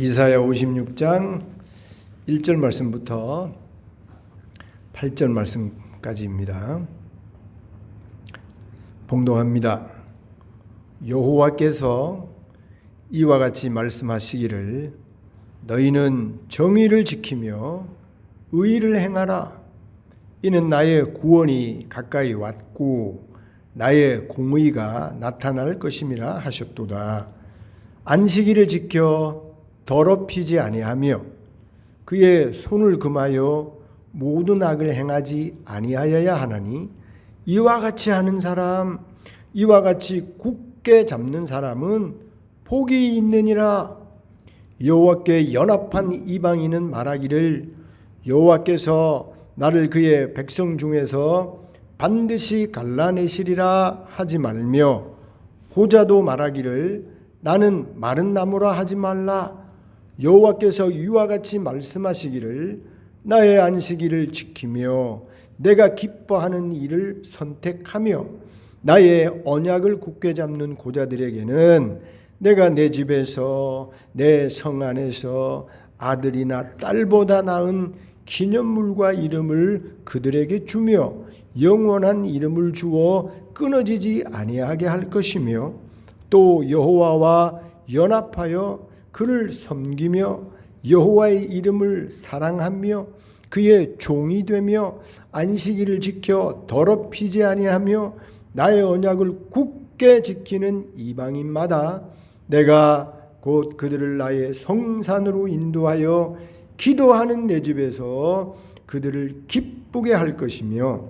이사야 56장 1절 말씀부터 8절 말씀까지입니다. 봉독합니다. 여호와께서 이와 같이 말씀하시기를 너희는 정의를 지키며 의를 행하라. 이는 나의 구원이 가까이 왔고 나의 공의가 나타날 것임이라 하셨도다. 안식일을 지켜 더럽히지 아니하며 그의 손을 금하여 모든 악을 행하지 아니하여야 하나니 이와 같이 하는 사람, 이와 같이 굳게 잡는 사람은 복이 있느니라. 여호와께 연합한 이방인은 말하기를 여호와께서 나를 그의 백성 중에서 반드시 갈라내시리라 하지 말며 고자도 말하기를 나는 마른 나무라 하지 말라. 여호와께서 이와 같이 말씀하시기를 나의 안식일을 지키며 내가 기뻐하는 일을 선택하며 나의 언약을 굳게 잡는 고자들에게는 내가 내 집에서 내 성 안에서 아들이나 딸보다 나은 기념물과 이름을 그들에게 주며 영원한 이름을 주어 끊어지지 아니하게 할 것이며 또 여호와와 연합하여 그를 섬기며 여호와의 이름을 사랑하며 그의 종이 되며 안식일을 지켜 더럽히지 아니하며 나의 언약을 굳게 지키는 이방인마다 내가 곧 그들을 나의 성산으로 인도하여 기도하는 내 집에서 그들을 기쁘게 할 것이며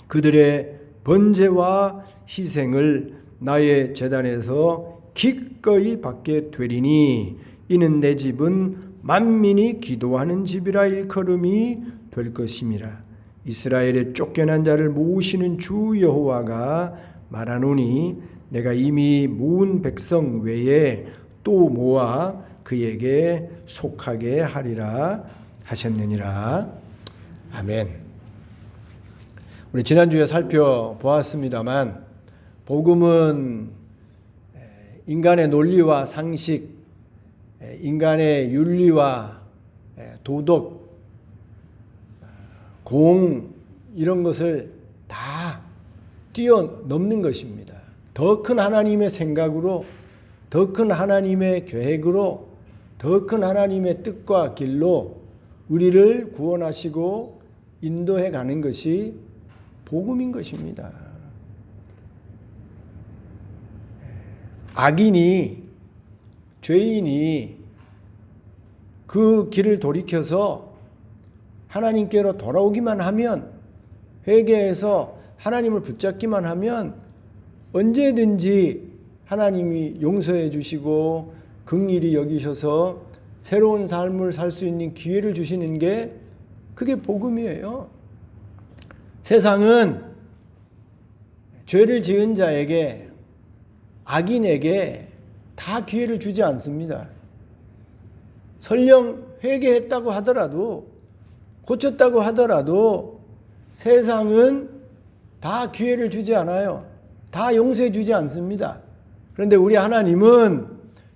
그들의 번제와 희생을 나의 제단에서 기꺼이 받게 되리니 이는 내 집은 만민이 기도하는 집이라 일컬음이 될 것임이라. 이스라엘의 쫓겨난 자를 모으시는 주 여호와가 말하노니 내가 이미 모은 백성 외에 또 모아 그에게 속하게 하리라 하셨느니라. 아멘. 우리 지난주에 살펴보았습니다만 복음은 인간의 논리와 상식, 인간의 윤리와 도덕, 공 이런 것을 다 뛰어넘는 것입니다. 더 큰 하나님의 생각으로, 더 큰 하나님의 계획으로, 더 큰 하나님의 뜻과 길로 우리를 구원하시고 인도해 가는 것이 복음인 것입니다. 악인이, 죄인이 그 길을 돌이켜서 하나님께로 돌아오기만 하면, 회개해서 하나님을 붙잡기만 하면 언제든지 하나님이 용서해 주시고 긍휼히 여기셔서 새로운 삶을 살 수 있는 기회를 주시는 게 그게 복음이에요. 세상은 죄를 지은 자에게, 악인에게 다 기회를 주지 않습니다. 설령 회개했다고 하더라도, 고쳤다고 하더라도 세상은 다 기회를 주지 않아요. 다 용서해 주지 않습니다. 그런데 우리 하나님은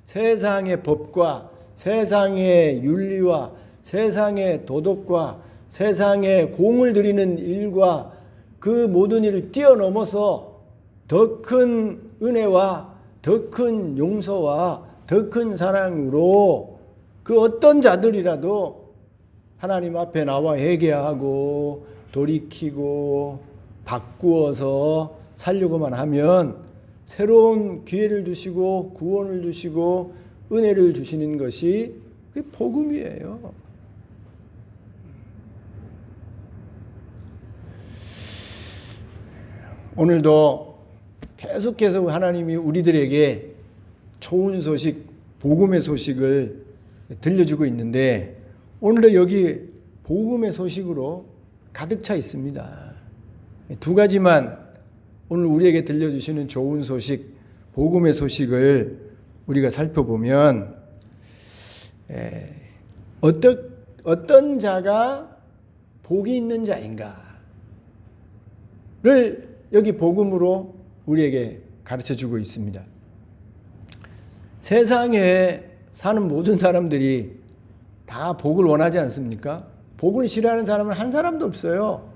세상의 법과 세상의 윤리와 세상의 도덕과 세상의 공을 들이는 일과 그 모든 일을 뛰어넘어서 더 큰 은혜와 더 큰 용서와 더 큰 사랑으로 그 어떤 자들이라도 하나님 앞에 나와 회개하고 돌이키고 바꾸어서 살려고만 하면 새로운 기회를 주시고 구원을 주시고 은혜를 주시는 것이 그게 복음이에요. 오늘도 계속해서 하나님이 우리들에게 좋은 소식, 복음의 소식을 들려주고 있는데 오늘도 여기 복음의 소식으로 가득 차 있습니다. 두 가지만 오늘 우리에게 들려주시는 좋은 소식, 복음의 소식을 우리가 살펴보면 어떤 자가 복이 있는 자인가를 여기 복음으로 우리에게 가르쳐주고 있습니다. 세상에 사는 모든 사람들이 다 복을 원하지 않습니까? 복을 싫어하는 사람은 한 사람도 없어요.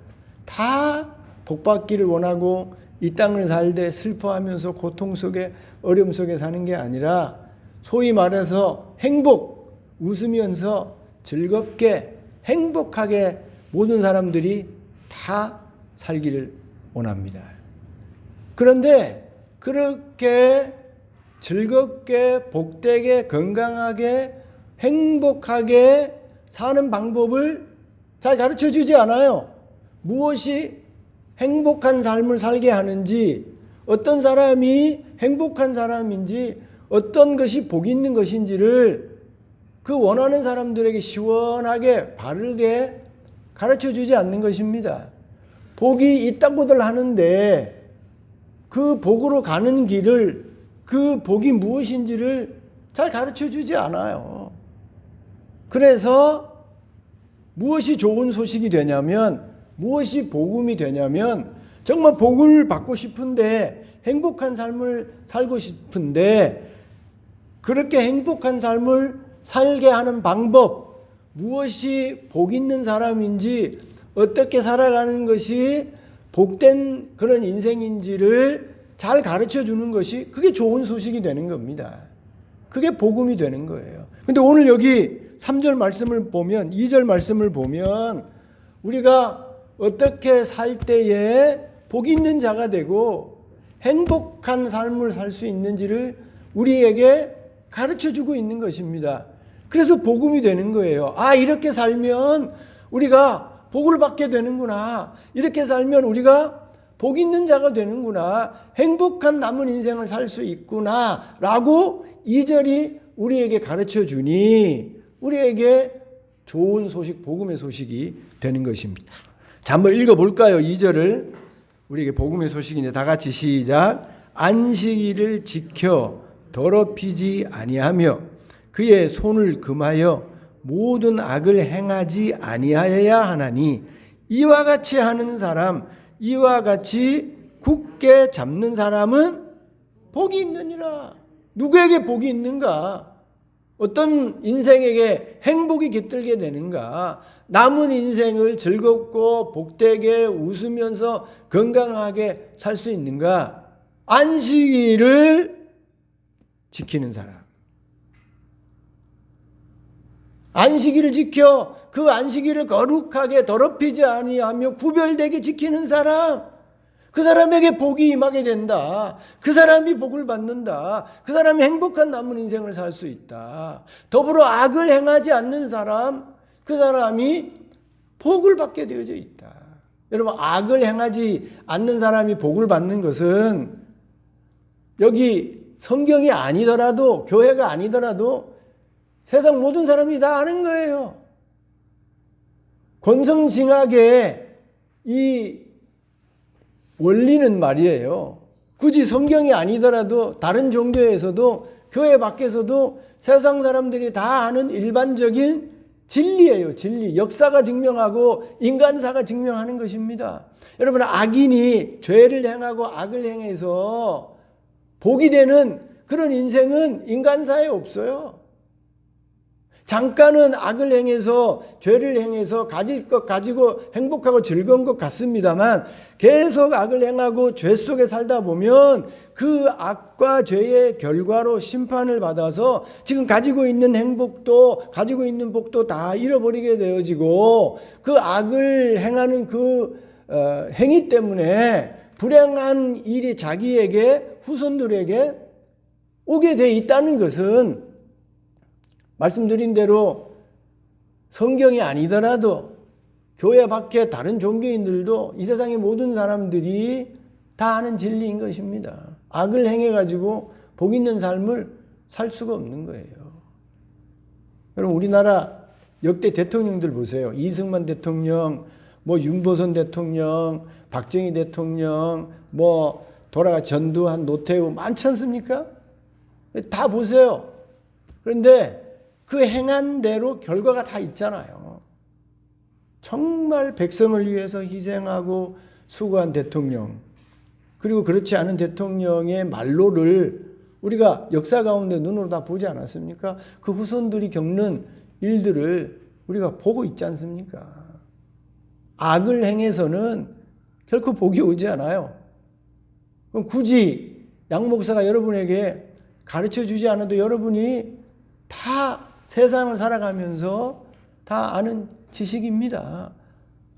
다 복받기를 원하고 이 땅을 살되 슬퍼하면서 고통 속에 어려움 속에 사는 게 아니라 소위 말해서 행복, 웃으면서 즐겁게 행복하게 모든 사람들이 다 살기를 원합니다. 그런데 그렇게 즐겁게 복되게 건강하게 행복하게 사는 방법을 잘 가르쳐 주지 않아요. 무엇이 행복한 삶을 살게 하는지, 어떤 사람이 행복한 사람인지, 어떤 것이 복 있는 것인지를 그 원하는 사람들에게 시원하게 바르게 가르쳐 주지 않는 것입니다. 복이 있다고들 하는데 그 복으로 가는 길을, 그 복이 무엇인지를 잘 가르쳐 주지 않아요. 그래서 무엇이 좋은 소식이 되냐면, 무엇이 복음이 되냐면, 정말 복을 받고 싶은데 행복한 삶을 살고 싶은데 그렇게 행복한 삶을 살게 하는 방법, 무엇이 복 있는 사람인지, 어떻게 살아가는 것이 복된 그런 인생인지를 잘 가르쳐 주는 것이, 그게 좋은 소식이 되는 겁니다. 그게 복음이 되는 거예요. 근데 오늘 여기 3절 말씀을 보면, 2절 말씀을 보면 우리가 어떻게 살 때에 복 있는 자가 되고 행복한 삶을 살 수 있는지를 우리에게 가르쳐 주고 있는 것입니다. 그래서 복음이 되는 거예요. 아, 이렇게 살면 우리가 복을 받게 되는구나. 이렇게 살면 우리가 복 있는 자가 되는구나. 행복한 남은 인생을 살 수 있구나. 라고 2절이 우리에게 가르쳐 주니 우리에게 좋은 소식, 복음의 소식이 되는 것입니다. 자, 한번 읽어볼까요? 2절을. 우리에게 복음의 소식인데 다 같이 시작. 안식일을 지켜 더럽히지 아니하며 그의 손을 금하여 모든 악을 행하지 아니하여야 하나니 이와 같이 하는 사람, 이와 같이 굳게 잡는 사람은 복이 있느니라. 누구에게 복이 있는가? 어떤 인생에게 행복이 깃들게 되는가? 남은 인생을 즐겁고 복되게 웃으면서 건강하게 살 수 있는가? 안식일을 지키는 사람. 안식일을 지켜 그 안식일을 거룩하게 더럽히지 아니하며 구별되게 지키는 사람, 그 사람에게 복이 임하게 된다. 그 사람이 복을 받는다. 그 사람이 행복한 남은 인생을 살 수 있다. 더불어 악을 행하지 않는 사람, 그 사람이 복을 받게 되어져 있다. 여러분, 악을 행하지 않는 사람이 복을 받는 것은 여기 성경이 아니더라도, 교회가 아니더라도 세상 모든 사람이 다 아는 거예요. 권성징악의 이 원리는 말이에요. 굳이 성경이 아니더라도 다른 종교에서도 교회 밖에서도 세상 사람들이 다 아는 일반적인 진리예요. 진리. 역사가 증명하고 인간사가 증명하는 것입니다. 여러분, 악인이 죄를 행하고 악을 행해서 복이 되는 그런 인생은 인간사에 없어요. 잠깐은 악을 행해서 죄를 행해서 가질 것 가지고 행복하고 즐거운 것 같습니다만 계속 악을 행하고 죄 속에 살다 보면 그 악과 죄의 결과로 심판을 받아서 지금 가지고 있는 행복도 가지고 있는 복도 다 잃어버리게 되어지고 그 악을 행하는 그 행위 때문에 불행한 일이 자기에게 후손들에게 오게 돼 있다는 것은 말씀드린 대로 성경이 아니더라도 교회 밖에 다른 종교인들도 이 세상의 모든 사람들이 다 아는 진리인 것입니다. 악을 행해가지고 복 있는 삶을 살 수가 없는 거예요. 여러분, 우리나라 역대 대통령들 보세요. 이승만 대통령, 윤보선 대통령, 박정희 대통령, 돌아가 전두환, 노태우 많지 않습니까? 다 보세요. 그런데 그 행한 대로 결과가 다 있잖아요. 정말 백성을 위해서 희생하고 수고한 대통령, 그리고 그렇지 않은 대통령의 말로를 우리가 역사 가운데 눈으로 다 보지 않았습니까? 그 후손들이 겪는 일들을 우리가 보고 있지 않습니까? 악을 행해서는 결코 복이 오지 않아요. 그럼 굳이 양 목사가 여러분에게 가르쳐 주지 않아도 여러분이 다 세상을 살아가면서 다 아는 지식입니다.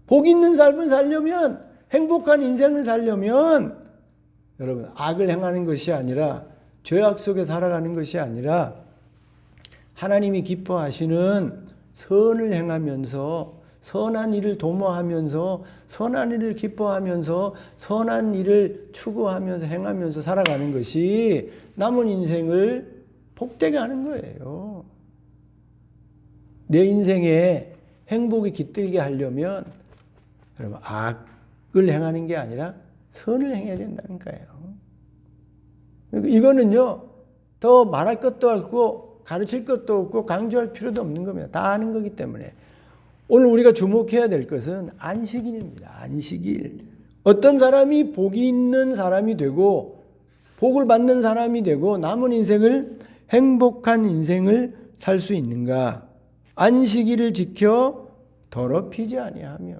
복 있는 삶을 살려면, 행복한 인생을 살려면 여러분 악을 행하는 것이 아니라, 죄악 속에 살아가는 것이 아니라 하나님이 기뻐하시는 선을 행하면서, 선한 일을 도모하면서, 선한 일을 기뻐하면서, 선한 일을 추구하면서 행하면서 살아가는 것이 남은 인생을 복되게 하는 거예요. 내 인생에 행복이 깃들게 하려면 여러분 악을 행하는 게 아니라 선을 행해야 된다는 거예요. 이거는요, 더 말할 것도 없고 가르칠 것도 없고 강조할 필요도 없는 겁니다. 다 아는 거기 때문에. 오늘 우리가 주목해야 될 것은 안식일입니다. 안식일. 어떤 사람이 복이 있는 사람이 되고 복을 받는 사람이 되고 남은 인생을, 행복한 인생을 살 수 있는가? 안식일을 지켜 더럽히지 아니하며.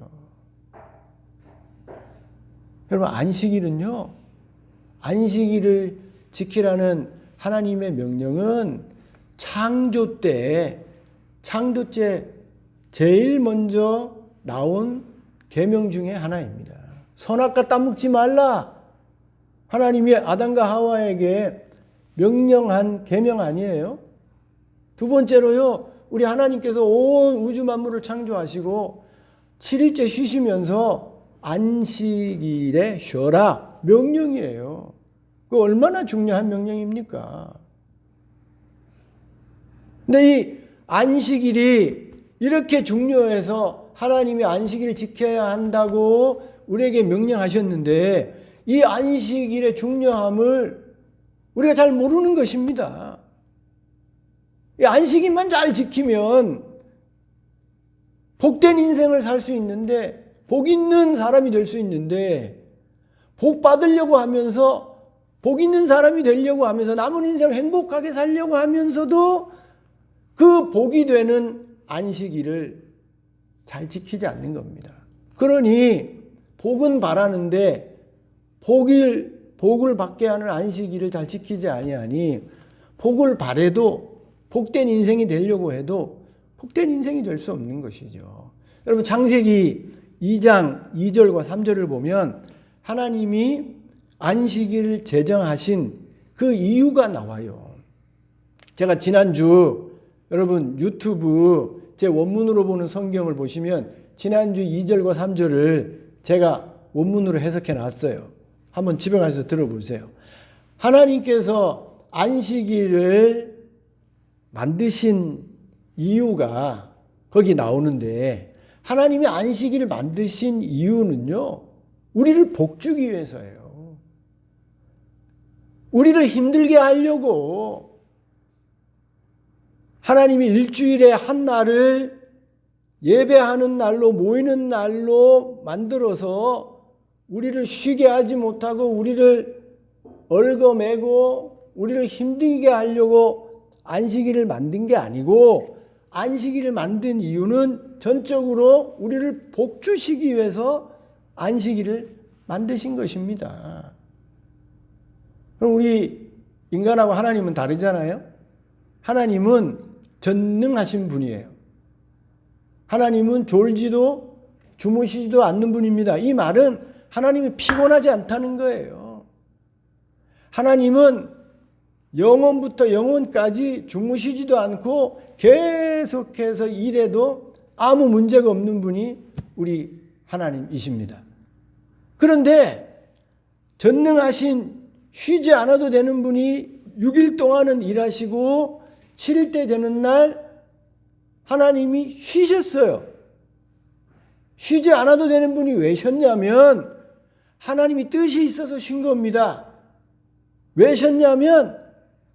여러분 안식일은요, 안식일을 지키라는 하나님의 명령은 창조 때 제일 먼저 나온 계명 중에 하나입니다. 선악과 따먹지 말라. 하나님이 아담과 하와에게 명령한 계명 아니에요? 두 번째로요, 우리 하나님께서 온 우주 만물을 창조하시고 7일째 쉬시면서 안식일에 쉬어라 명령이에요. 그 얼마나 중요한 명령입니까? 근데 이 안식일이 이렇게 중요해서 하나님이 안식일을 지켜야 한다고 우리에게 명령하셨는데 이 안식일의 중요함을 우리가 잘 모르는 것입니다. 이 안식일만 잘 지키면 복된 인생을 살 수 있는데, 복 있는 사람이 될 수 있는데, 복 받으려고 하면서, 복 있는 사람이 되려고 하면서 남은 인생을 행복하게 살려고 하면서도 그 복이 되는 안식일을 잘 지키지 않는 겁니다. 그러니 복은 바라는데 복을 받게 하는 안식일을 잘 지키지 아니하니 복을 바래도, 복된 인생이 되려고 해도 복된 인생이 될 수 없는 것이죠. 여러분 창세기 2장 2절과 3절을 보면 하나님이 안식일을 제정하신 그 이유가 나와요. 제가 지난주 여러분 유튜브 제 원문으로 보는 성경을 보시면 지난주 2절과 3절을 제가 원문으로 해석해 놨어요. 한번 집에 가서 들어보세요. 하나님께서 안식일을 만드신 이유가 거기 나오는데, 하나님이 안식일을 만드신 이유는요, 우리를 복주기 위해서예요. 우리를 힘들게 하려고 하나님이 일주일에 한 날을 예배하는 날로, 모이는 날로 만들어서 우리를 쉬게 하지 못하고 우리를 얽어매고 우리를 힘들게 하려고 안식일을 만든 게 아니고, 안식일을 만든 이유는 전적으로 우리를 복주시기 위해서 안식일을 만드신 것입니다. 그럼 우리 인간하고 하나님은 다르잖아요. 하나님은 전능하신 분이에요. 하나님은 졸지도 주무시지도 않는 분입니다. 이 말은 하나님이 피곤하지 않다는 거예요. 하나님은 영원부터 영원까지 주무시지도 않고 계속해서 일해도 아무 문제가 없는 분이 우리 하나님이십니다. 그런데 전능하신 쉬지 않아도 되는 분이 6일 동안은 일하시고 7일 때 되는 날 하나님이 쉬셨어요. 쉬지 않아도 되는 분이 왜 쉬었냐면 하나님이 뜻이 있어서 쉰 겁니다. 왜 쉬었냐면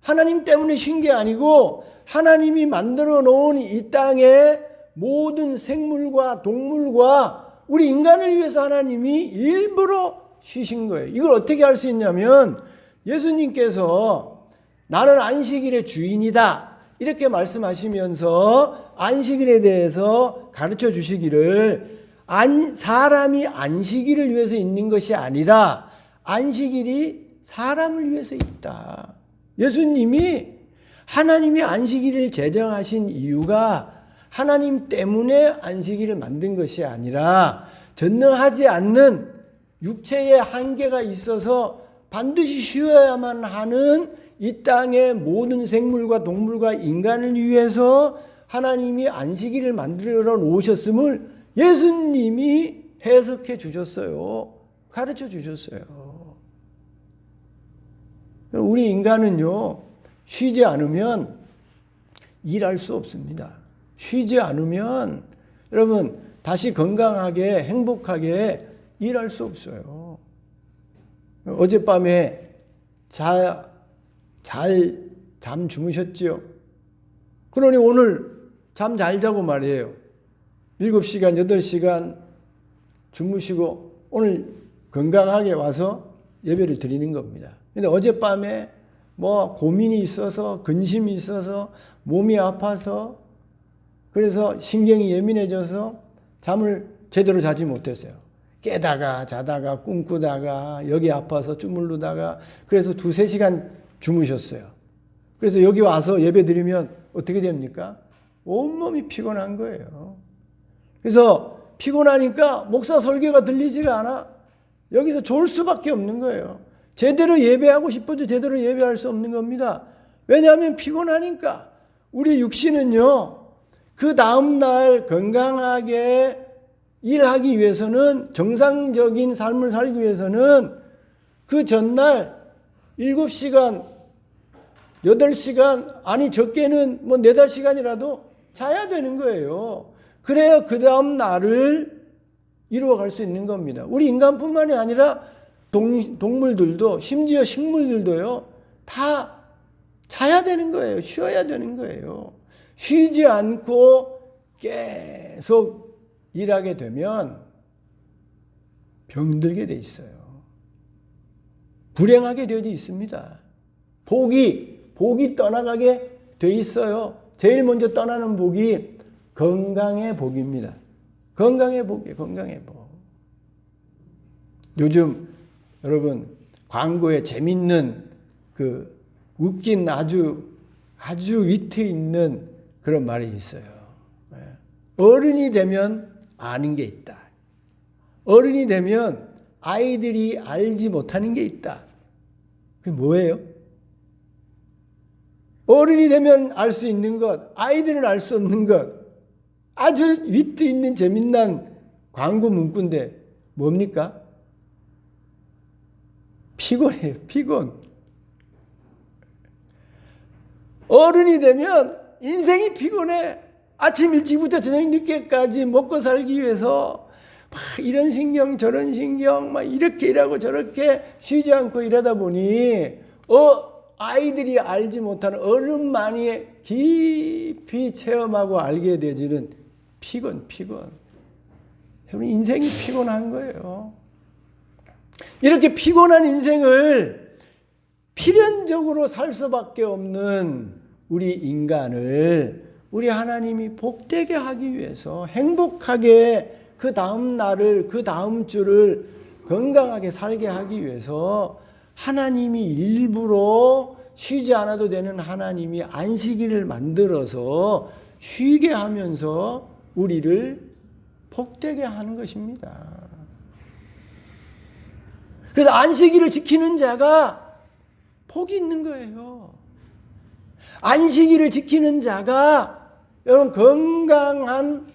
하나님 때문에 쉰 게 아니고 하나님이 만들어 놓은 이 땅의 모든 생물과 동물과 우리 인간을 위해서 하나님이 일부러 쉬신 거예요. 이걸 어떻게 알 수 있냐면 예수님께서 나는 안식일의 주인이다. 이렇게 말씀하시면서 안식일에 대해서 가르쳐 주시기를 사람이 안식일을 위해서 있는 것이 아니라 안식일이 사람을 위해서 있다. 예수님이 하나님이 안식일을 제정하신 이유가 하나님 때문에 안식일을 만든 것이 아니라 전능하지 않는 육체의 한계가 있어서 반드시 쉬어야만 하는 이 땅의 모든 생물과 동물과 인간을 위해서 하나님이 안식일을 만들어 놓으셨음을 예수님이 해석해 주셨어요. 가르쳐 주셨어요. 우리 인간은요, 쉬지 않으면 일할 수 없습니다. 쉬지 않으면 여러분 다시 건강하게 행복하게 일할 수 없어요. 어젯밤에 잘 잠 주무셨지요? 그러니 오늘 잠 잘 자고 말이에요. 7시간, 8시간 주무시고 오늘 건강하게 와서 예배를 드리는 겁니다. 근데 어젯밤에 뭐 고민이 있어서 근심이 있어서 몸이 아파서 그래서 신경이 예민해져서 잠을 제대로 자지 못했어요. 깨다가 자다가 꿈꾸다가 여기 아파서 주무르다가 그래서 2-3시간 주무셨어요. 그래서 여기 와서 예배 드리면 어떻게 됩니까? 온몸이 피곤한 거예요. 그래서 피곤하니까 목사 설교가 들리지가 않아. 여기서 졸 수밖에 없는 거예요. 제대로 예배하고 싶어도 제대로 예배할 수 없는 겁니다. 왜냐하면 피곤하니까. 우리 육신은요, 그 다음날 건강하게 일하기 위해서는, 정상적인 삶을 살기 위해서는 그 전날 7시간, 8시간, 아니 적게는 뭐 4-5시간이라도 자야 되는 거예요. 그래야 그 다음 날을 이루어갈 수 있는 겁니다. 우리 인간뿐만이 아니라 동물들도, 심지어 식물들도요, 다 자야 되는 거예요. 쉬어야 되는 거예요. 쉬지 않고 계속 일하게 되면 병들게 돼 있어요. 불행하게 되어 있습니다. 복이 떠나가게 돼 있어요. 제일 먼저 떠나는 복이 건강의 복입니다. 건강의 복이에요. 건강의 복. 요즘 여러분 광고에 재밌는 그 웃긴 아주 위트 있는 그런 말이 있어요. 어른이 되면 아는 게 있다. 어른이 되면 아이들이 알지 못하는 게 있다. 그게 뭐예요? 어른이 되면 알 수 있는 것, 아이들은 알 수 없는 것. 아주 위트 있는 재미난 광고 문구인데 뭡니까? 피곤해요. 피곤. 어른이 되면 인생이 피곤해. 아침 일찍부터 저녁 늦게까지 먹고 살기 위해서 막 이런 신경 저런 신경 막 이렇게 일하고 저렇게 쉬지 않고 일하다 보니 아이들이 알지 못하는 어른만이 깊이 체험하고 알게 되지는 피곤. 여러분 인생이 피곤한 거예요. 이렇게 피곤한 인생을 필연적으로 살 수밖에 없는 우리 인간을 우리 하나님이 복되게 하기 위해서 행복하게 그 다음 날을, 그 다음 주를 건강하게 살게 하기 위해서 하나님이 일부러 쉬지 않아도 되는 하나님이 안식일을 만들어서 쉬게 하면서 우리를 복되게 하는 것입니다. 그래서 안식일을 지키는 자가 복이 있는 거예요. 안식일을 지키는 자가 여러분 건강한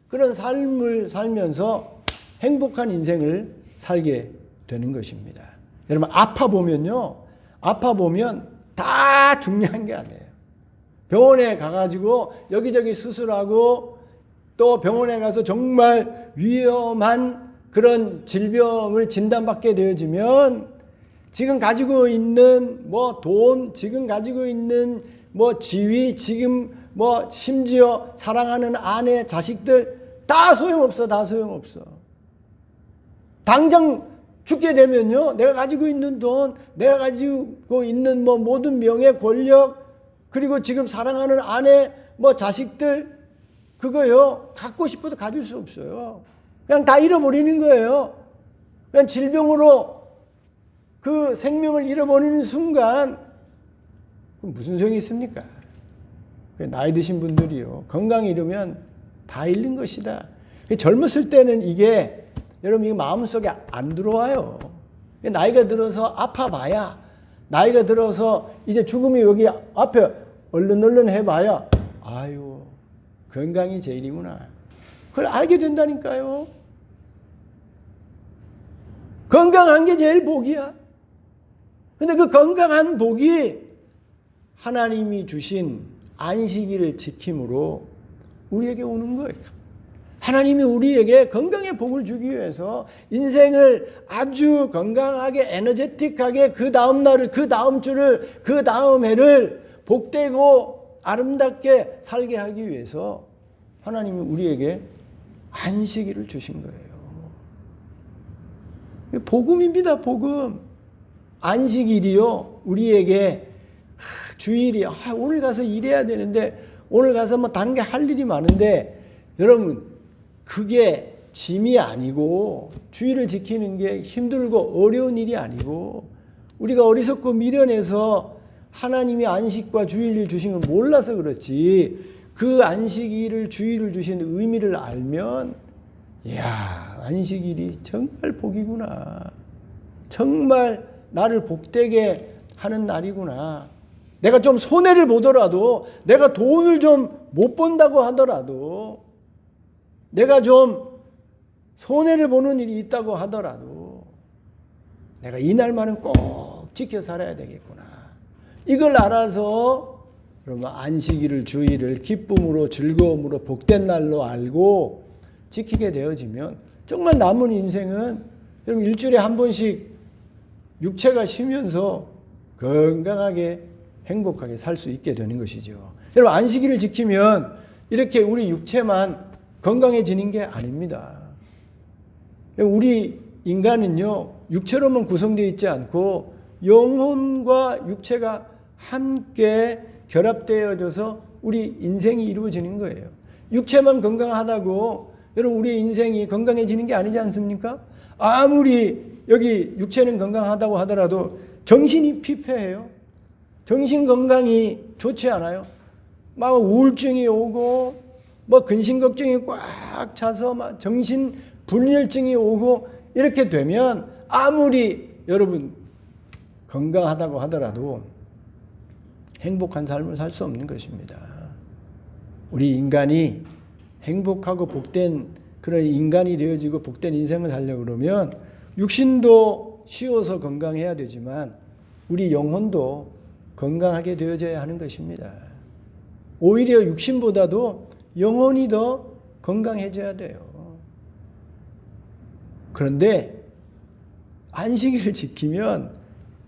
그런 삶을 살면서 행복한 인생을 살게 되는 것입니다. 여러분 아파 보면 다 중요한 게 아니에요. 병원에 가가지고 여기저기 수술하고 또 병원에 가서 정말 위험한 그런 질병을 진단받게 되어지면 지금 가지고 있는 뭐 돈, 지금 가지고 있는 뭐 지위, 지금 뭐 심지어 사랑하는 아내, 자식들 다 소용없어. 당장 죽게 되면요, 내가 가지고 있는 돈, 내가 가지고 있는 뭐 모든 명예, 권력, 그리고 지금 사랑하는 아내, 뭐 자식들, 그거요, 갖고 싶어도 가질 수 없어요. 그냥 다 잃어버리는 거예요. 그냥 질병으로 그 생명을 잃어버리는 순간, 그럼 무슨 소용이 있습니까? 나이 드신 분들이요, 건강이 잃으면 다 잃는 것이다. 젊었을 때는 이게, 여러분, 이게 마음속에 안 들어와요. 나이가 들어서 아파봐야, 나이가 들어서 이제 죽음이 여기 앞에 얼른 해봐야, 아유, 건강이 제일이구나. 그걸 알게 된다니까요. 건강한 게 제일 복이야. 근데 그 건강한 복이 하나님이 주신 안식일을 지킴으로 우리에게 오는 거예요. 하나님이 우리에게 건강의 복을 주기 위해서 인생을 아주 건강하게 에너제틱하게 그 다음 날을, 그 다음 주를, 그 다음 해를 복되고 아름답게 살게 하기 위해서 하나님이 우리에게 안식일을 주신 거예요. 복음입니다. 복음. 안식일이요, 우리에게 주일이, 오늘 가서 일해야 되는데, 오늘 가서 뭐 다른 게 할 일이 많은데, 여러분, 그게 짐이 아니고, 주일을 지키는 게 힘들고 어려운 일이 아니고, 우리가 어리석고 미련해서 하나님이 안식과 주일을 주신 걸 몰라서 그렇지, 그 안식일을, 주일을 주신 의미를 알면, 이야, 안식일이 정말 복이구나. 정말 나를 복되게 하는 날이구나. 내가 좀 손해를 보더라도, 내가 돈을 좀 못 번다고 하더라도, 내가 좀 손해를 보는 일이 있다고 하더라도, 내가 이 날만은 꼭 지켜 살아야 되겠구나. 이걸 알아서, 그러면 안식일을, 주일을 기쁨으로, 즐거움으로, 복된 날로 알고 지키게 되어지면, 정말 남은 인생은 여러분 일주일에 한 번씩 육체가 쉬면서 건강하게 행복하게 살 수 있게 되는 것이죠. 여러분, 안식일을 지키면 이렇게 우리 육체만 건강해지는 게 아닙니다. 우리 인간은요, 육체로만 구성되어 있지 않고 영혼과 육체가 함께 결합되어져서 우리 인생이 이루어지는 거예요. 육체만 건강하다고 여러분 우리 인생이 건강해지는 게 아니지 않습니까? 아무리 여기 육체는 건강하다고 하더라도 정신이 피폐해요. 정신 건강이 좋지 않아요. 막 우울증이 오고 뭐 근심 걱정이 꽉 차서 막 정신 분열증이 오고 이렇게 되면 아무리 여러분 건강하다고 하더라도 행복한 삶을 살 수 없는 것입니다. 우리 인간이 행복하고 복된 그런 인간이 되어지고 복된 인생을 살려고 그러면 육신도 쉬어서 건강해야 되지만 우리 영혼도 건강하게 되어져야 하는 것입니다. 오히려 육신보다도 영혼이 더 건강해져야 돼요. 그런데 안식일을 지키면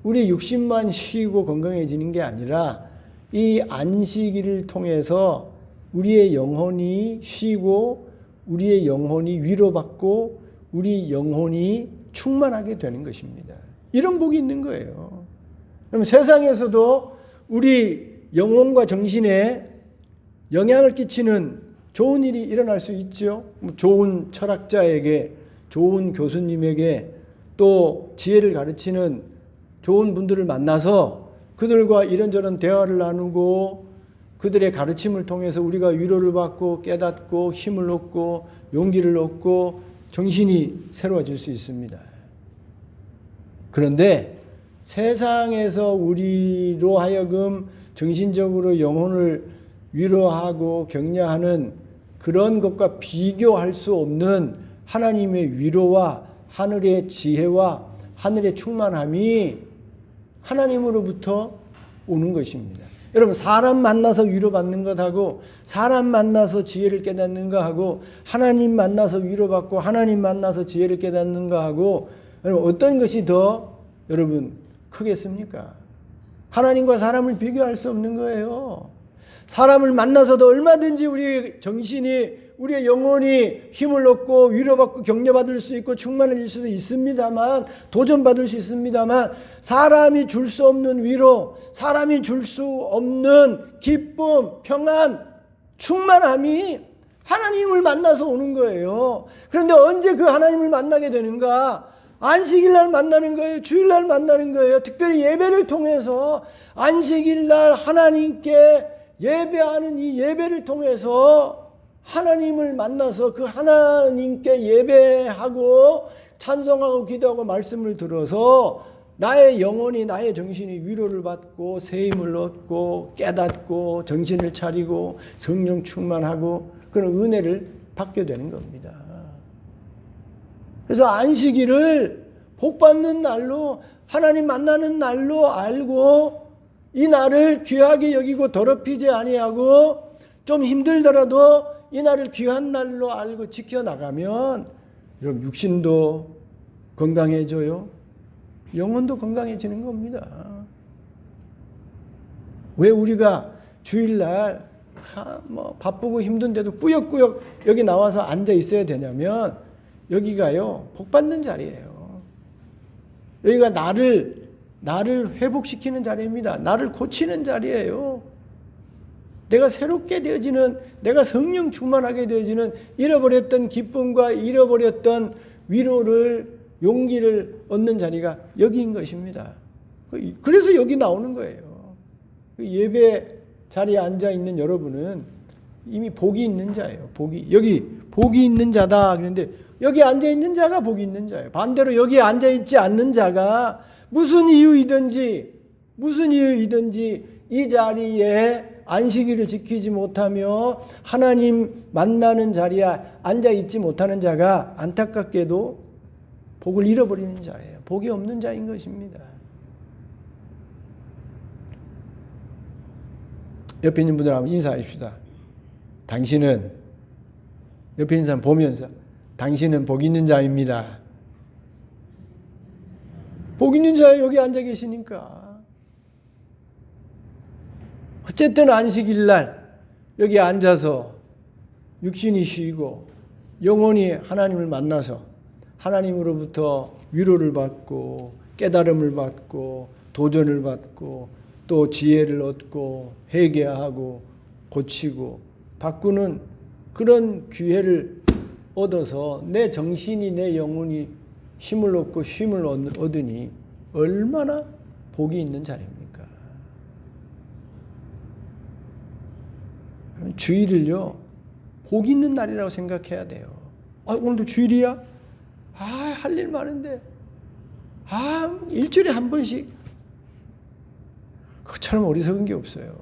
우리 육신만 쉬고 건강해지는 게 아니라 이 안식일을 통해서 우리의 영혼이 쉬고 우리의 영혼이 위로받고 우리 영혼이 충만하게 되는 것입니다. 이런 복이 있는 거예요. 그럼 세상에서도 우리 영혼과 정신에 영향을 끼치는 좋은 일이 일어날 수 있죠. 좋은 철학자에게, 좋은 교수님에게, 또 지혜를 가르치는 좋은 분들을 만나서 그들과 이런저런 대화를 나누고 그들의 가르침을 통해서 우리가 위로를 받고 깨닫고 힘을 얻고 용기를 얻고 정신이 새로워질 수 있습니다. 그런데 세상에서 우리로 하여금 정신적으로 영혼을 위로하고 격려하는 그런 것과 비교할 수 없는 하나님의 위로와 하늘의 지혜와 하늘의 충만함이 하나님으로부터 오는 것입니다. 여러분, 사람 만나서 위로받는 것하고 사람 만나서 지혜를 깨닫는 것하고 하나님 만나서 위로받고 하나님 만나서 지혜를 깨닫는 것하고 여러분 어떤 것이 더 여러분 크겠습니까? 하나님과 사람을 비교할 수 없는 거예요. 사람을 만나서도 얼마든지 우리의 정신이, 우리의 영혼이 힘을 얻고 위로받고 격려받을 수 있고 충만해질 수도 있습니다만, 도전받을 수 있습니다만, 사람이 줄 수 없는 위로, 사람이 줄 수 없는 기쁨, 평안, 충만함이 하나님을 만나서 오는 거예요. 그런데 언제 그 하나님을 만나게 되는가? 안식일날 만나는 거예요. 주일날 만나는 거예요. 특별히 예배를 통해서 안식일날 하나님께 예배하는 이 예배를 통해서 하나님을 만나서 그 하나님께 예배하고 찬송하고 기도하고 말씀을 들어서 나의 영혼이, 나의 정신이 위로를 받고 새 힘을 얻고 깨닫고 정신을 차리고 성령 충만하고 그런 은혜를 받게 되는 겁니다. 그래서 안식일을 복받는 날로, 하나님 만나는 날로 알고 이 날을 귀하게 여기고 더럽히지 아니하고 좀 힘들더라도 이 날을 귀한 날로 알고 지켜나가면 여러분 육신도 건강해져요. 영혼도 건강해지는 겁니다. 왜 우리가 주일날 바쁘고 힘든데도 꾸역꾸역 여기 나와서 앉아 있어야 되냐면 여기가요 복받는 자리예요. 여기가 나를 회복시키는 자리입니다. 나를 고치는 자리예요. 내가 새롭게 되어지는, 내가 성령 충만하게 되어지는 잃어버렸던 기쁨과 잃어버렸던 위로를, 용기를 얻는 자리가 여기인 것입니다. 그래서 여기 나오는 거예요. 예배 자리에 앉아 있는 여러분은 이미 복이 있는 자예요. 여기 복이 있는 자다. 그런데 여기 앉아 있는 자가 복이 있는 자예요. 반대로 여기 앉아 있지 않는 자가 무슨 이유이든지 이 자리에 안식일을 지키지 못하며 하나님 만나는 자리에 앉아 있지 못하는 자가 안타깝게도 복을 잃어버리는 자예요. 복이 없는 자인 것입니다. 옆에 있는 분들 한번 인사합시다. 당신은, 옆에 있는 사람 보면서, 당신은 복 있는 자입니다. 복 있는 자에 여기 앉아 계시니까. 어쨌든 안식일날 여기 앉아서 육신이 쉬고 영혼이 하나님을 만나서 하나님으로부터 위로를 받고 깨달음을 받고 도전을 받고 또 지혜를 얻고 회개하고 고치고 바꾸는 그런 기회를 얻어서 내 정신이, 내 영혼이 힘을 얻고 쉼을 얻으니 얼마나 복이 있는 자리입니까? 주일을요 복 있는 날이라고 생각해야 돼요. 오늘도 주일이야? 할 일 많은데 일주일에 한 번씩. 그처럼 어리석은 게 없어요.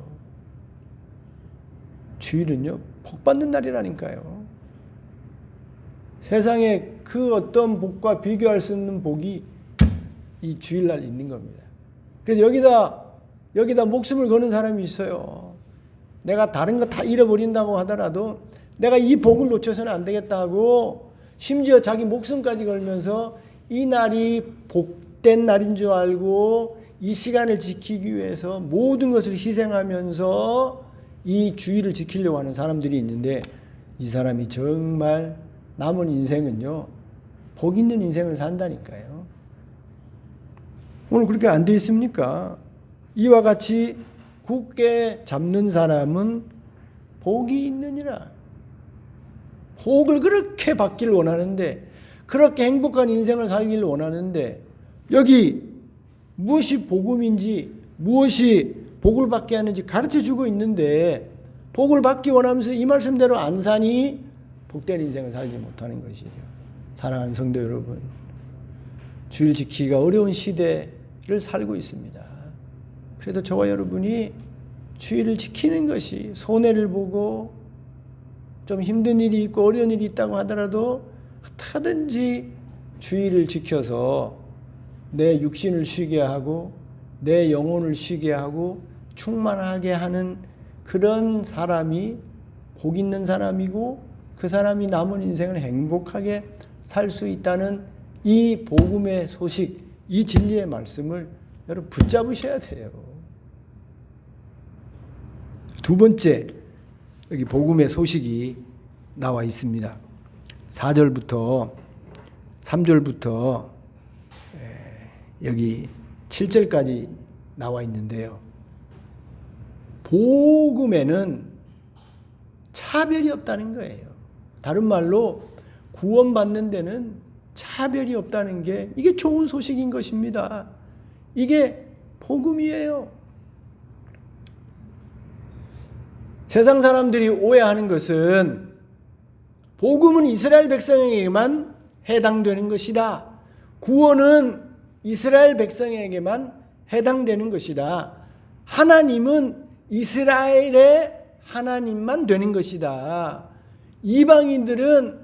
주일은요 복 받는 날이라니까요. 세상에 그 어떤 복과 비교할 수 없는 복이 이 주일날 있는 겁니다. 그래서 여기다 목숨을 거는 사람이 있어요. 내가 다른 거 다 잃어버린다고 하더라도 내가 이 복을 놓쳐서는 안 되겠다 하고 심지어 자기 목숨까지 걸면서 이 날이 복된 날인 줄 알고 이 시간을 지키기 위해서 모든 것을 희생하면서 이 주일을 지키려고 하는 사람들이 있는데 이 사람이 정말 남은 인생은요 복 있는 인생을 산다니까요. 오늘 그렇게 안 돼 있습니까? 이와 같이 굳게 잡는 사람은 복이 있느니라. 복을 그렇게 받기를 원하는데, 그렇게 행복한 인생을 살기를 원하는데, 여기 무엇이 복음인지, 무엇이 복을 받게 하는지 가르쳐주고 있는데 복을 받기 원하면서 이 말씀대로 안 사니 복된 인생을 살지 못하는 것이죠. 사랑하는 성도 여러분, 주일 지키기가 어려운 시대를 살고 있습니다. 그래도 저와 여러분이 주일을 지키는 것이, 손해를 보고 좀 힘든 일이 있고 어려운 일이 있다고 하더라도 어떻게든지 주일을 지켜서 내 육신을 쉬게 하고 내 영혼을 쉬게 하고 충만하게 하는 그런 사람이 복 있는 사람이고, 그 사람이 남은 인생을 행복하게 살 수 있다는 이 복음의 소식, 이 진리의 말씀을 여러분 붙잡으셔야 돼요. 두 번째 여기 복음의 소식이 나와 있습니다. 4절부터 3절부터 여기 7절까지 나와 있는데요. 복음에는 차별이 없다는 거예요. 다른 말로 구원받는 데는 차별이 없다는 게 이게 좋은 소식인 것입니다. 이게 복음이에요. 세상 사람들이 오해하는 것은 복음은 이스라엘 백성에게만 해당되는 것이다. 구원은 이스라엘 백성에게만 해당되는 것이다. 하나님은 이스라엘의 하나님만 되는 것이다. 이방인들은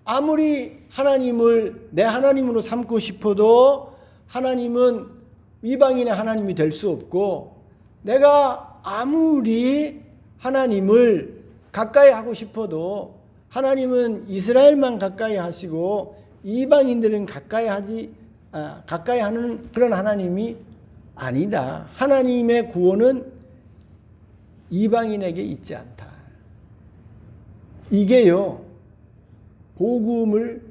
아무리 하나님을 내 하나님으로 삼고 싶어도 하나님은 이방인의 하나님이 될 수 없고, 내가 아무리 하나님을 가까이 하고 싶어도 하나님은 이스라엘만 가까이 하시고 이방인들은 가까이 하는 그런 하나님이 아니다. 하나님의 구원은 이방인에게 있지 않다. 이게요, 복음을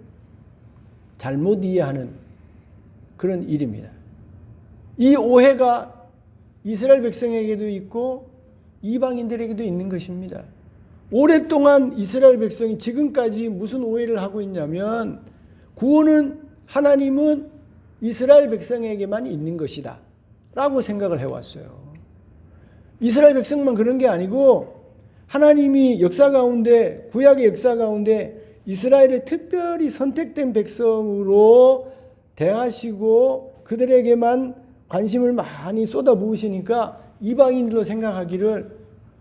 잘못 이해하는 그런 일입니다. 이 오해가 이스라엘 백성에게도 있고 이방인들에게도 있는 것입니다. 오랫동안 이스라엘 백성이 지금까지 무슨 오해를 하고 있냐면, 구원은 하나님은 이스라엘 백성에게만 있는 것이다 라고 생각을 해왔어요. 이스라엘 백성만 그런 게 아니고 하나님이 역사 가운데, 구약의 역사 가운데 이스라엘을 특별히 선택된 백성으로 대하시고 그들에게만 관심을 많이 쏟아부으시니까 이방인들로 생각하기를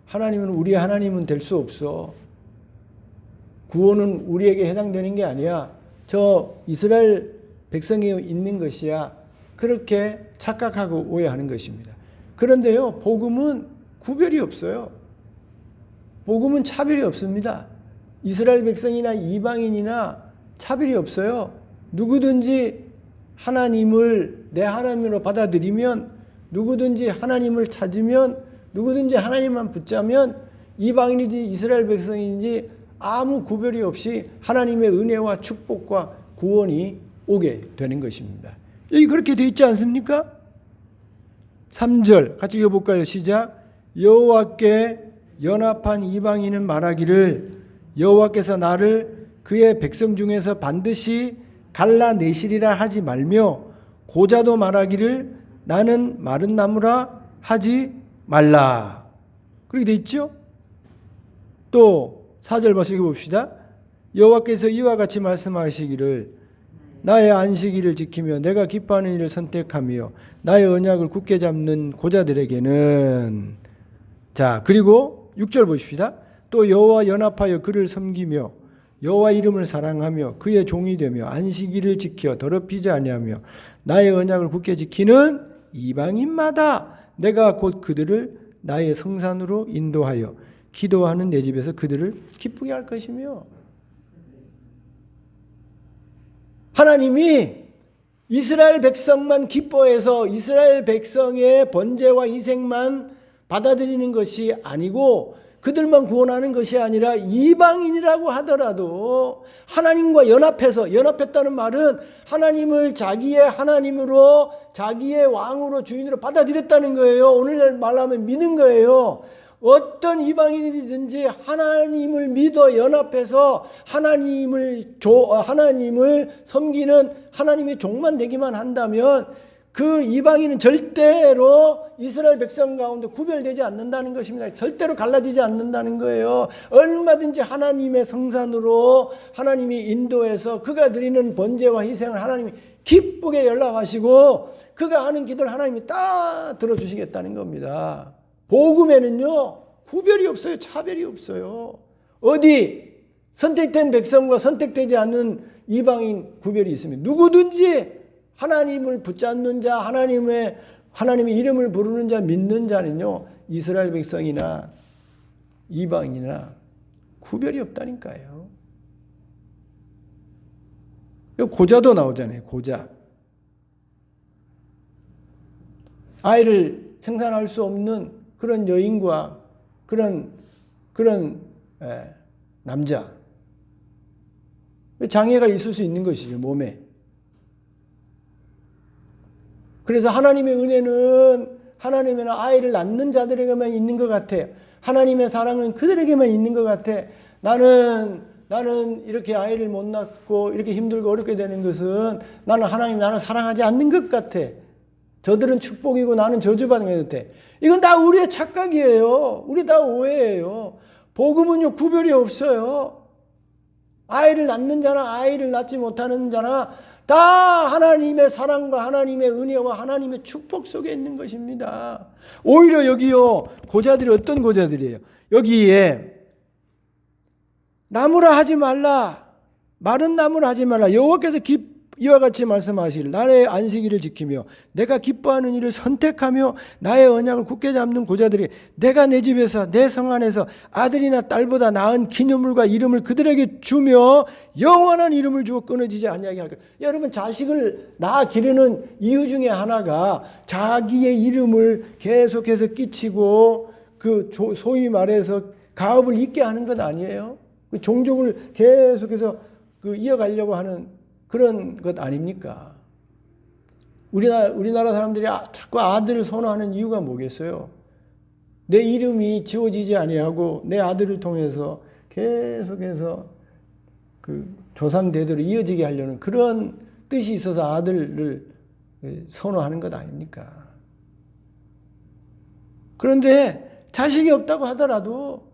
하나님은 우리의 하나님은 될 수 없어. 구원은 우리에게 해당되는 게 아니야. 저 이스라엘 백성에 있는 것이야. 그렇게 착각하고 오해하는 것입니다. 그런데요, 복음은 구별이 없어요. 복음은 차별이 없습니다. 이스라엘 백성이나 이방인이나 차별이 없어요. 누구든지 하나님을 내 하나님으로 받아들이면, 누구든지 하나님을 찾으면, 누구든지 하나님만 붙잡으면 이방인이든지 이스라엘 백성인지 아무 구별이 없이 하나님의 은혜와 축복과 구원이 오게 되는 것입니다. 여기 그렇게 되어 있지 않습니까? 3절 같이 읽어볼까요? 시작. 여호와께 연합한 이방인은 말하기를 여호와께서 나를 그의 백성 중에서 반드시 갈라내시리라 하지 말며, 고자도 말하기를 나는 마른 나무라 하지 말라. 그렇게 되어 있죠? 또 4절 벌써 읽어봅시다. 여호와께서 이와 같이 말씀하시기를 나의 안식일을 지키며 내가 기뻐하는 일을 선택하며 나의 언약을 굳게 잡는 고자들에게는, 자 그리고 6절 보십시다. 또 여호와 연합하여 그를 섬기며 여호와 이름을 사랑하며 그의 종이 되며 안식일을 지켜 더럽히지 아니하며 나의 언약을 굳게 지키는 이방인마다 내가 곧 그들을 나의 성산으로 인도하여 기도하는 내 집에서 그들을 기쁘게 할 것이며, 하나님이 이스라엘 백성만 기뻐해서 이스라엘 백성의 번제와 희생만 받아들이는 것이 아니고, 그들만 구원하는 것이 아니라 이방인이라고 하더라도 하나님과 연합했다는 말은 하나님을 자기의 하나님으로, 자기의 왕으로, 주인으로 받아들였다는 거예요. 오늘날 말하면 믿는 거예요. 어떤 이방인이든지 하나님을 믿어 연합해서 하나님을 섬기는 하나님의 종만 되기만 한다면 그 이방인은 절대로 이스라엘 백성 가운데 구별되지 않는다는 것입니다. 절대로 갈라지지 않는다는 거예요. 얼마든지 하나님의 성산으로 하나님이 인도해서 그가 드리는 번제와 희생을 하나님이 기쁘게 연락하시고 그가 하는 기도를 하나님이 다 들어주시겠다는 겁니다. 복음에는요, 구별이 없어요. 차별이 없어요. 어디 선택된 백성과 선택되지 않는 이방인 구별이 있습니다. 누구든지 하나님을 붙잡는 자, 하나님의 이름을 부르는 자, 믿는 자는요, 이스라엘 백성이나 이방인이나 구별이 없다니까요. 고자도 나오잖아요. 고자. 아이를 생산할 수 없는 그런 여인과 그런 남자. 장애가 있을 수 있는 것이죠, 몸에. 그래서 하나님의 은혜는 아이를 낳는 자들에게만 있는 것 같아요. 하나님의 사랑은 그들에게만 있는 것 같아. 나는 이렇게 아이를 못 낳고 이렇게 힘들고 어렵게 되는 것은 하나님 나를 사랑하지 않는 것 같아. 저들은 축복이고 나는 저주받은 것 같아. 이건 다 우리의 착각이에요. 우리 다 오해예요. 복음은요, 구별이 없어요. 아이를 낳는 자나 아이를 낳지 못하는 자나 다 하나님의 사랑과 하나님의 은혜와 하나님의 축복 속에 있는 것입니다. 오히려 여기요, 고자들이 어떤 고자들이에요? 여기에 나무라 하지 말라, 마른 나무라 하지 말라. 여호와께서 이와 같이 말씀하시길, 나의 안식일을 지키며 내가 기뻐하는 일을 선택하며 나의 언약을 굳게 잡는 고자들이 내가 내 집에서 내 성 안에서 아들이나 딸보다 나은 기념물과 이름을 그들에게 주며 영원한 이름을 주어 끊어지지 아니하게 할 거예요. 여러분, 자식을 낳아 기르는 이유 중에 하나가 자기의 이름을 계속해서 끼치고 소위 말해서 가업을 잇게 하는 것 아니에요? 종족을 계속해서 이어가려고 하는 그런 것 아닙니까? 우리나라 사람들이 자꾸 아들을 선호하는 이유가 뭐겠어요? 내 이름이 지워지지 아니하고 내 아들을 통해서 계속해서 조상 대대로 이어지게 하려는 그런 뜻이 있어서 아들을 선호하는 것 아닙니까? 그런데 자식이 없다고 하더라도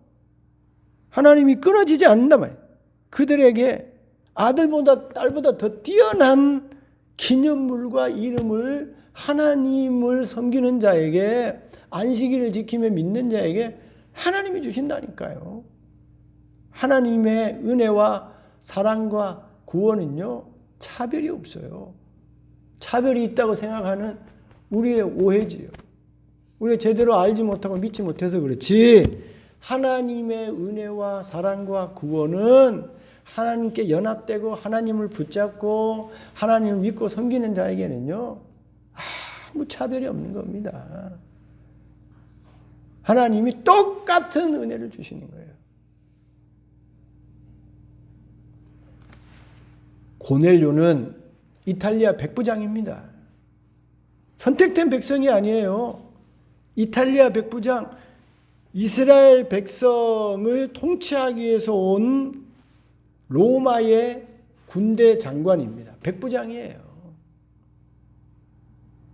하나님이 끊어지지 않는단 말이에요. 그들에게 아들보다 딸보다 더 뛰어난 기념물과 이름을 하나님을 섬기는 자에게, 안식일을 지키며 믿는 자에게 하나님이 주신다니까요. 하나님의 은혜와 사랑과 구원은요, 차별이 없어요. 차별이 있다고 생각하는 우리의 오해지요. 우리가 제대로 알지 못하고 믿지 못해서 그렇지, 하나님의 은혜와 사랑과 구원은 하나님께 연합되고 하나님을 붙잡고 하나님을 믿고 섬기는 자에게는요, 아무 차별이 없는 겁니다. 하나님이 똑같은 은혜를 주시는 거예요. 고넬료는 이탈리아 백부장입니다. 선택된 백성이 아니에요. 이탈리아 백부장, 이스라엘 백성을 통치하기 위해서 온 로마의 군대 장관입니다. 백부장이에요.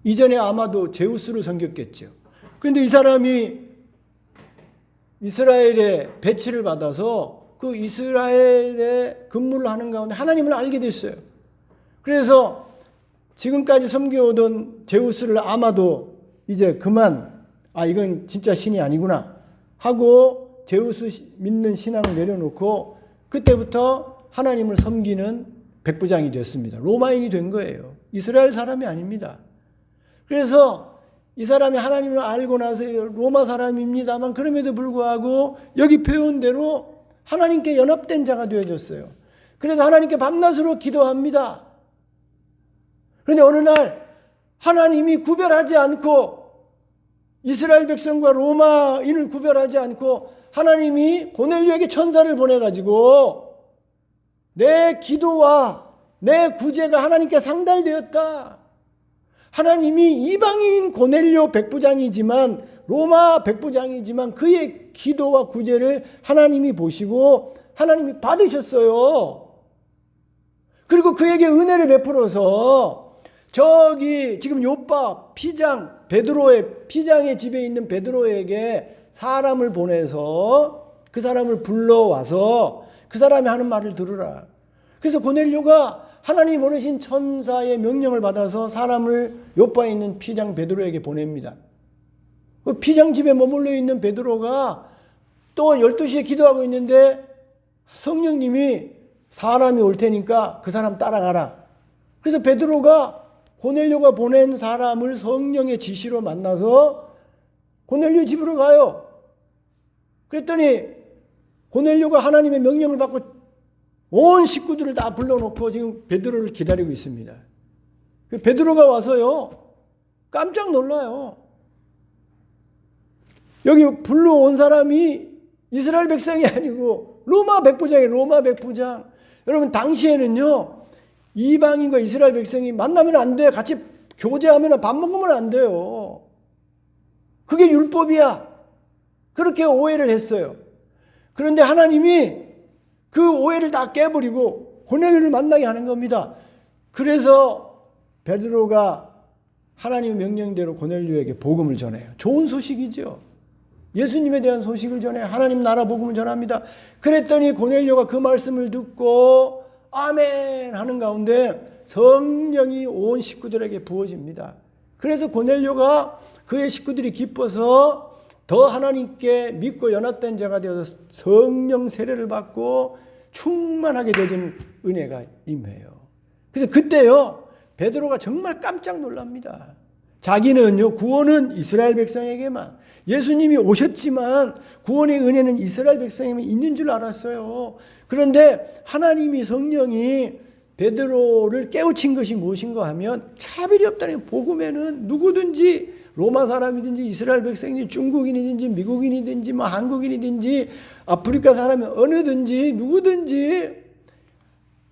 이전에 아마도 제우스를 섬겼겠죠. 그런데 이 사람이 이스라엘에 배치를 받아서 그 이스라엘에 근무를 하는 가운데 하나님을 알게 됐어요. 그래서 지금까지 섬겨오던 제우스를 아마도 이제 그만, 이건 진짜 신이 아니구나 하고 제우스 믿는 신앙을 내려놓고 그때부터 하나님을 섬기는 백부장이 됐습니다. 로마인이 된 거예요. 이스라엘 사람이 아닙니다. 그래서 이 사람이 하나님을 알고 나서 로마 사람입니다만 그럼에도 불구하고 여기 표현대로 하나님께 연합된 자가 되어졌어요. 그래서 하나님께 밤낮으로 기도합니다. 그런데 어느 날 하나님이 구별하지 않고, 이스라엘 백성과 로마인을 구별하지 않고 하나님이 고넬료에게 천사를 보내가지고 내 기도와 내 구제가 하나님께 상달되었다. 하나님이 이방인 고넬료 백부장이지만, 로마 백부장이지만 그의 기도와 구제를 하나님이 보시고 하나님이 받으셨어요. 그리고 그에게 은혜를 베풀어서 저기 지금 요빠 피장 피장의 집에 있는 베드로에게 사람을 보내서 그 사람을 불러와서 그 사람이 하는 말을 들으라. 그래서 고넬료가 하나님 보내신 천사의 명령을 받아서 사람을 요빠에 있는 피장 베드로에게 보냅니다. 그 피장 집에 머물러 있는 베드로가 또 12시에 기도하고 있는데 성령님이 사람이 올 테니까 그 사람 따라가라. 그래서 베드로가 고넬료가 보낸 사람을 성령의 지시로 만나서 고넬료 집으로 가요. 그랬더니 고넬료가 하나님의 명령을 받고 온 식구들을 다 불러놓고 지금 베드로를 기다리고 있습니다. 베드로가 와서요, 깜짝 놀라요. 여기 불러온 사람이 이스라엘 백성이 아니고 로마 백부장이에요. 로마 백부장. 여러분 당시에는요, 이방인과 이스라엘 백성이 만나면 안 돼요. 같이 교제하면 밥 먹으면 안 돼요. 그게 율법이야. 그렇게 오해를 했어요. 그런데 하나님이 그 오해를 다 깨버리고 고넬료를 만나게 하는 겁니다. 그래서 베드로가 하나님의 명령대로 고넬료에게 복음을 전해요. 좋은 소식이죠. 예수님에 대한 소식을 전해요. 하나님 나라 복음을 전합니다. 그랬더니 고넬료가 그 말씀을 듣고 아멘 하는 가운데 성령이 온 식구들에게 부어집니다. 그래서 고넬료가 그의 식구들이 기뻐서 더 하나님께 믿고 연합된 자가 되어서 성령 세례를 받고 충만하게 되는 은혜가 임해요. 그래서 그때요, 베드로가 정말 깜짝 놀랍니다. 자기는요, 구원은 이스라엘 백성에게만, 예수님이 오셨지만 구원의 은혜는 이스라엘 백성에게만 있는 줄 알았어요. 그런데 하나님이 성령이 베드로를 깨우친 것이 무엇인가 하면 차별이 없다는 거예요. 복음에는 누구든지 로마 사람이든지 이스라엘 백성이든지 중국인이든지 미국인이든지 뭐 한국인이든지 아프리카 사람이 어느든지 누구든지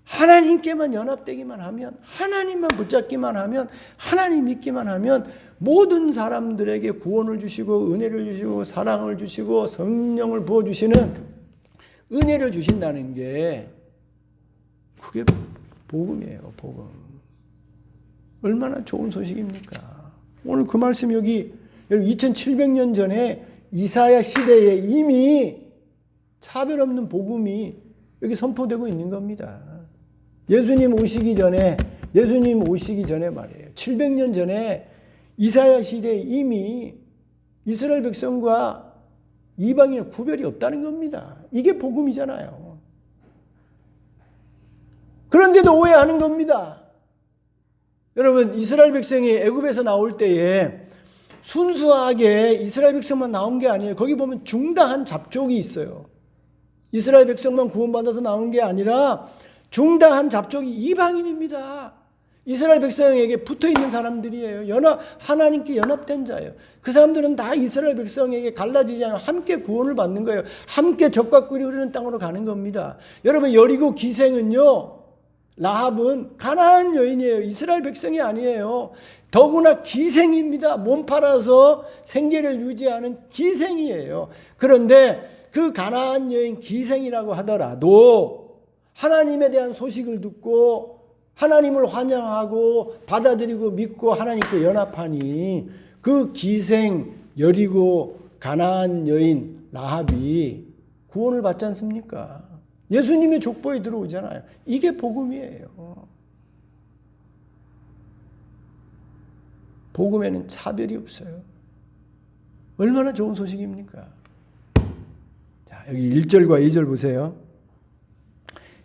하나님께만 연합되기만 하면, 하나님만 붙잡기만 하면, 하나님 믿기만 하면 모든 사람들에게 구원을 주시고 은혜를 주시고 사랑을 주시고 성령을 부어주시는 은혜를 주신다는 게 그게 복음이에요. 복음. 얼마나 좋은 소식입니까? 오늘 그 말씀 여기 2700년 전에 이사야 시대에 이미 차별 없는 복음이 여기 선포되고 있는 겁니다. 예수님 오시기 전에 말이에요. 700년 전에 이사야 시대에 이미 이스라엘 백성과 이방인의 구별이 없다는 겁니다. 이게 복음이잖아요. 그런데도 오해하는 겁니다. 여러분, 이스라엘 백성이 애굽에서 나올 때에 순수하게 이스라엘 백성만 나온 게 아니에요. 거기 보면 중다한 잡족이 있어요. 이스라엘 백성만 구원받아서 나온 게 아니라 중다한 잡족이 이방인입니다. 이스라엘 백성에게 붙어있는 사람들이에요. 하나님께 연합된 자예요. 그 사람들은 다 이스라엘 백성에게 갈라지지 않고 함께 구원을 받는 거예요. 함께 젖과 꿀이 흐르는 땅으로 가는 겁니다. 여러분, 여리고 기생은요, 라합은 가나안 여인이에요. 이스라엘 백성이 아니에요. 더구나 기생입니다. 몸 팔아서 생계를 유지하는 기생이에요. 그런데 그 가나안 여인 기생이라고 하더라도 하나님에 대한 소식을 듣고 하나님을 환영하고 받아들이고 믿고 하나님께 연합하니 그 기생 여리고 가나안 여인 라합이 구원을 받지 않습니까? 예수님의 족보에 들어오잖아요. 이게 복음이에요. 복음에는 차별이 없어요. 얼마나 좋은 소식입니까? 자, 여기 1절과 2절 보세요.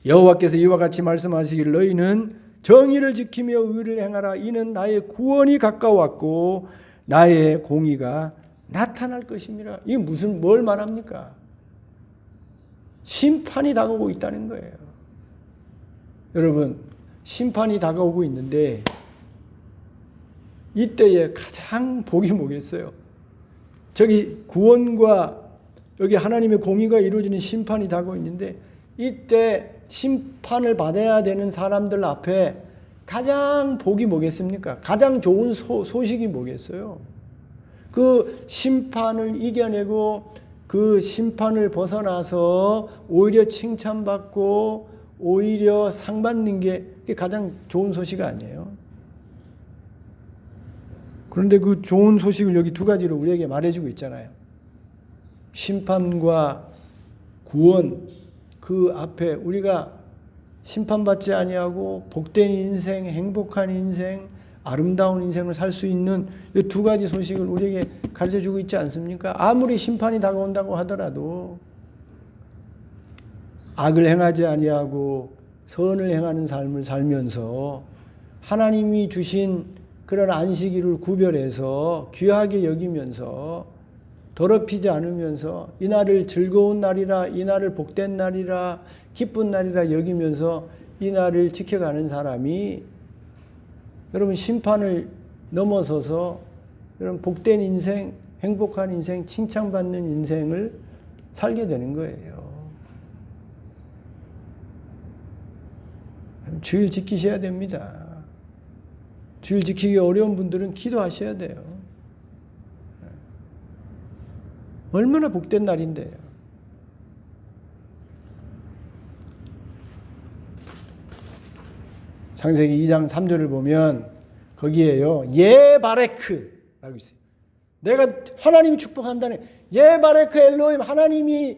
여호와께서 이와 같이 말씀하시기를 너희는 정의를 지키며 의를 행하라. 이는 나의 구원이 가까웠고 나의 공의가 나타날 것임이라. 이게 뭘 말합니까? 심판이 다가오고 있다는 거예요. 여러분, 심판이 다가오고 있는데 이때에 가장 복이 뭐겠어요? 저기 구원과 여기 하나님의 공의가 이루어지는 심판이 다가오고 있는데 이때 심판을 받아야 되는 사람들 앞에 가장 복이 뭐겠습니까? 가장 좋은 소식이 뭐겠어요? 그 심판을 이겨내고 그 심판을 벗어나서 오히려 칭찬받고 오히려 상 받는 게 가장 좋은 소식 아니에요? 그런데 그 좋은 소식을 여기 두 가지로 우리에게 말해주고 있잖아요. 심판과 구원, 그 앞에 우리가 심판받지 아니하고 복된 인생, 행복한 인생, 아름다운 인생을 살 수 있는 이 두 가지 소식을 우리에게 가르쳐주고 있지 않습니까? 아무리 심판이 다가온다고 하더라도 악을 행하지 아니하고 선을 행하는 삶을 살면서 하나님이 주신 그런 안식일을 구별해서 귀하게 여기면서 더럽히지 않으면서 이 날을 즐거운 날이라, 이 날을 복된 날이라, 기쁜 날이라 여기면서 이 날을 지켜가는 사람이 여러분 심판을 넘어서서 여러분 복된 인생, 행복한 인생, 칭찬받는 인생을 살게 되는 거예요. 주일 지키셔야 됩니다. 주일 지키기 어려운 분들은 기도하셔야 돼요. 얼마나 복된 날인데요. 창세기 2장 3절을 보면 거기에요. 예바레크라고 있어요. 내가 하나님이 축복한다네. 예바레크 엘로힘, 하나님이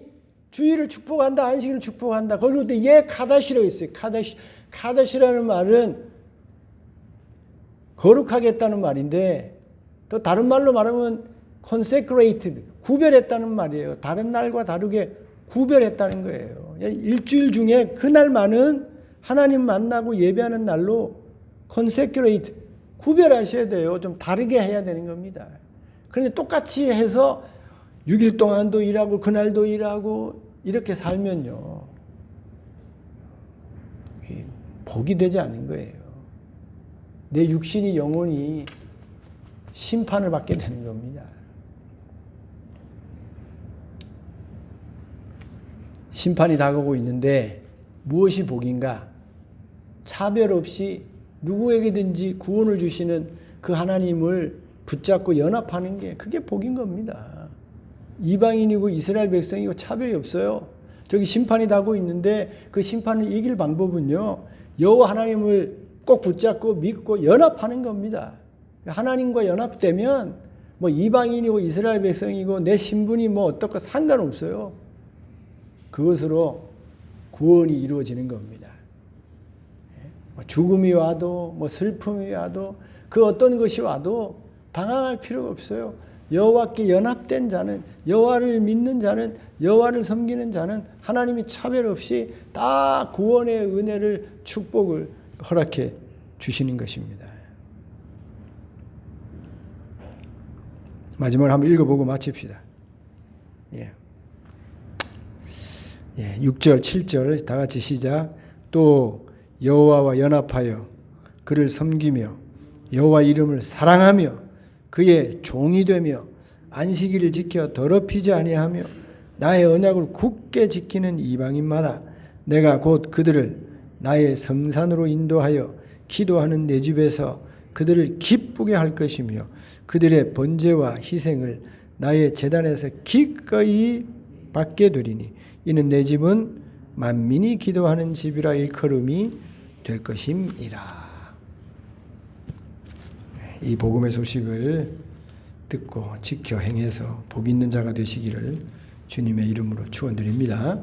주일을 축복한다, 안식일을 축복한다. 거기로 또 예카다시라고 있어요. 카다시라는 말은 거룩하겠다는 말인데, 또 다른 말로 말하면 consecrated, 구별했다는 말이에요. 다른 날과 다르게 구별했다는 거예요. 일주일 중에 그날만은 하나님 만나고 예배하는 날로 consecrate, 구별하셔야 돼요. 좀 다르게 해야 되는 겁니다. 그런데 똑같이 해서 6일 동안도 일하고 그날도 일하고 이렇게 살면요, 복이 되지 않는 거예요. 내 육신이 영혼이 심판을 받게 되는 겁니다. 심판이 다가오고 있는데 무엇이 복인가? 차별 없이 누구에게든지 구원을 주시는 그 하나님을 붙잡고 연합하는 게, 그게 복인 겁니다. 이방인이고 이스라엘 백성이고 차별이 없어요. 저기 심판이 다가오고 있는데 그 심판을 이길 방법은요, 여호와 하나님을 꼭 붙잡고 믿고 연합하는 겁니다. 하나님과 연합되면 뭐 이방인이고 이스라엘 백성이고 내 신분이 뭐 어떻고 상관없어요. 그것으로 구원이 이루어지는 겁니다. 죽음이 와도 뭐 슬픔이 와도 그 어떤 것이 와도 당황할 필요가 없어요. 여호와께 연합된 자는, 여호와를 믿는 자는, 여호와를 섬기는 자는 하나님이 차별 없이 다 구원의 은혜를, 축복을 허락해 주시는 것입니다. 마지막으로 한번 읽어보고 마칩시다. 6절, 7절 다 같이 시작. 또 여호와와 연합하여 그를 섬기며 여호와 이름을 사랑하며 그의 종이 되며 안식일을 지켜 더럽히지 아니하며 나의 언약을 굳게 지키는 이방인마다 내가 곧 그들을 나의 성산으로 인도하여 기도하는 내 집에서 그들을 기쁘게 할 것이며 그들의 번제와 희생을 나의 제단에서 기꺼이 받게 되리니 이는 내 집은 만민이 기도하는 집이라 일컬음이 될 것임이라. 이 복음의 소식을 듣고 지켜 행해서 복 있는 자가 되시기를 주님의 이름으로 축원드립니다.